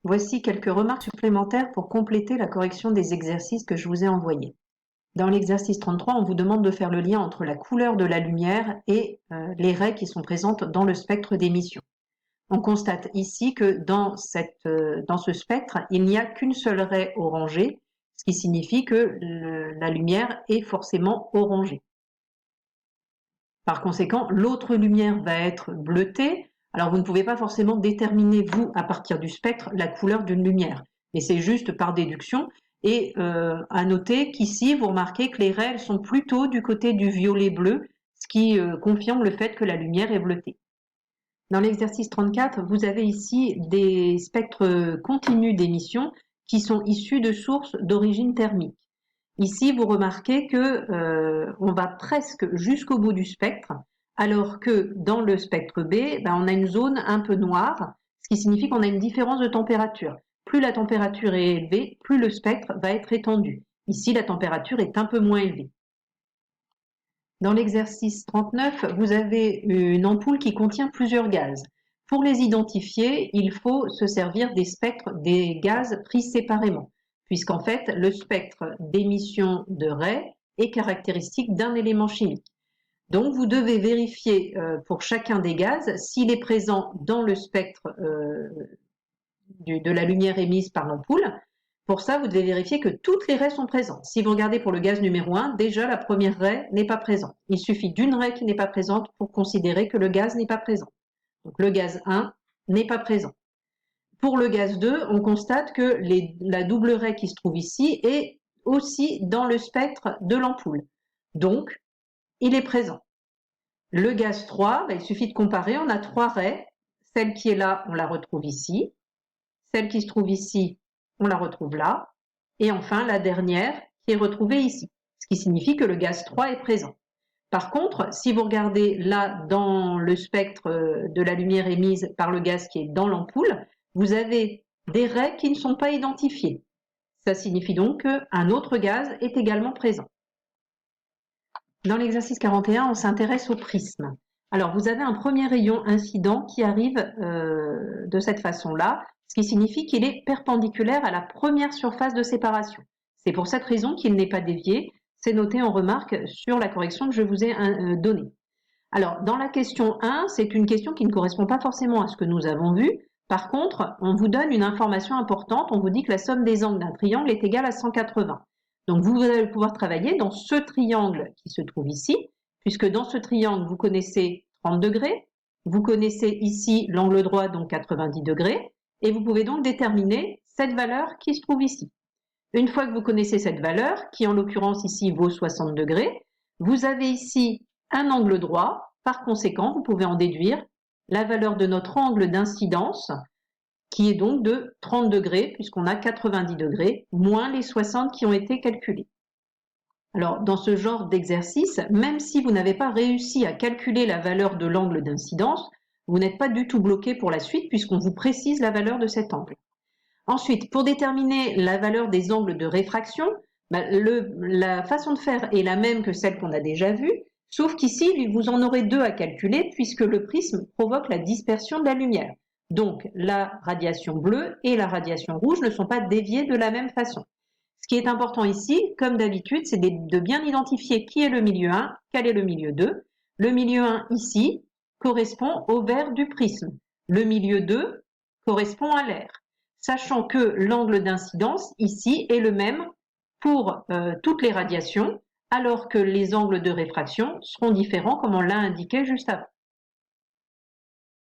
Voici quelques remarques supplémentaires pour compléter la correction des exercices que je vous ai envoyés. Dans l'exercice 33, on vous demande de faire le lien entre la couleur de la lumière et les raies qui sont présentes dans le spectre d'émission. On constate ici que dans ce spectre, il n'y a qu'une seule raie orangée, ce qui signifie que la lumière est forcément orangée. Par conséquent, l'autre lumière va être bleutée. Alors, vous ne pouvez pas forcément déterminer, vous, à partir du spectre, la couleur d'une lumière. Mais c'est juste par déduction. Et à noter qu'ici, vous remarquez que les raies elles sont plutôt du côté du violet-bleu, ce qui confirme le fait que la lumière est bleutée. Dans l'exercice 34, vous avez ici des spectres continus d'émission qui sont issus de sources d'origine thermique. Ici, vous remarquez que on va presque jusqu'au bout du spectre, alors que dans le spectre B, on a une zone un peu noire, ce qui signifie qu'on a une différence de température. Plus la température est élevée, plus le spectre va être étendu. Ici, la température est un peu moins élevée. Dans l'exercice 39, vous avez une ampoule qui contient plusieurs gaz. Pour les identifier, il faut se servir des spectres des gaz pris séparément, puisqu'en fait, le spectre d'émission de raies est caractéristique d'un élément chimique. Donc, vous devez vérifier pour chacun des gaz s'il est présent dans le spectre de la lumière émise par l'ampoule. Pour ça, vous devez vérifier que toutes les raies sont présentes. Si vous regardez pour le gaz numéro 1, déjà la première raie n'est pas présente. Il suffit d'une raie qui n'est pas présente pour considérer que le gaz n'est pas présent. Donc le gaz 1 n'est pas présent. Pour le gaz 2, on constate que la double raie qui se trouve ici est aussi dans le spectre de l'ampoule. Donc, il est présent. Le gaz 3, il suffit de comparer, on a 3 raies. Celle qui est là, on la retrouve ici. Celle qui se trouve ici, on la retrouve là. Et enfin, la dernière qui est retrouvée ici, ce qui signifie que le gaz 3 est présent. Par contre, si vous regardez là dans le spectre de la lumière émise par le gaz qui est dans l'ampoule, vous avez des raies qui ne sont pas identifiées. Ça signifie donc qu'un autre gaz est également présent. Dans l'exercice 41, on s'intéresse au prisme. Alors, vous avez un premier rayon incident qui arrive de cette façon-là, ce qui signifie qu'il est perpendiculaire à la première surface de séparation. C'est pour cette raison qu'il n'est pas dévié. C'est noté en remarque sur la correction que je vous ai donnée. Alors, dans la question 1, c'est une question qui ne correspond pas forcément à ce que nous avons vu. Par contre, on vous donne une information importante. On vous dit que la somme des angles d'un triangle est égale à 180. Donc, vous allez pouvoir travailler dans ce triangle qui se trouve ici, puisque dans ce triangle, vous connaissez 30 degrés, vous connaissez ici l'angle droit, donc 90 degrés, et vous pouvez donc déterminer cette valeur qui se trouve ici. Une fois que vous connaissez cette valeur, qui en l'occurrence ici vaut 60 degrés, vous avez ici un angle droit. Par conséquent, vous pouvez en déduire la valeur de notre angle d'incidence, qui est donc de 30 degrés, puisqu'on a 90 degrés, moins les 60 qui ont été calculés. Alors, dans ce genre d'exercice, même si vous n'avez pas réussi à calculer la valeur de l'angle d'incidence, vous n'êtes pas du tout bloqué pour la suite, puisqu'on vous précise la valeur de cet angle. Ensuite, pour déterminer la valeur des angles de réfraction, la façon de faire est la même que celle qu'on a déjà vue, sauf qu'ici, vous en aurez deux à calculer puisque le prisme provoque la dispersion de la lumière. Donc, la radiation bleue et la radiation rouge ne sont pas déviées de la même façon. Ce qui est important ici, comme d'habitude, c'est de bien identifier qui est le milieu 1, quel est le milieu 2. Le milieu 1 ici correspond au vert du prisme. Le milieu 2 correspond à l'air, sachant que l'angle d'incidence ici est le même pour toutes les radiations, alors que les angles de réfraction seront différents comme on l'a indiqué juste avant.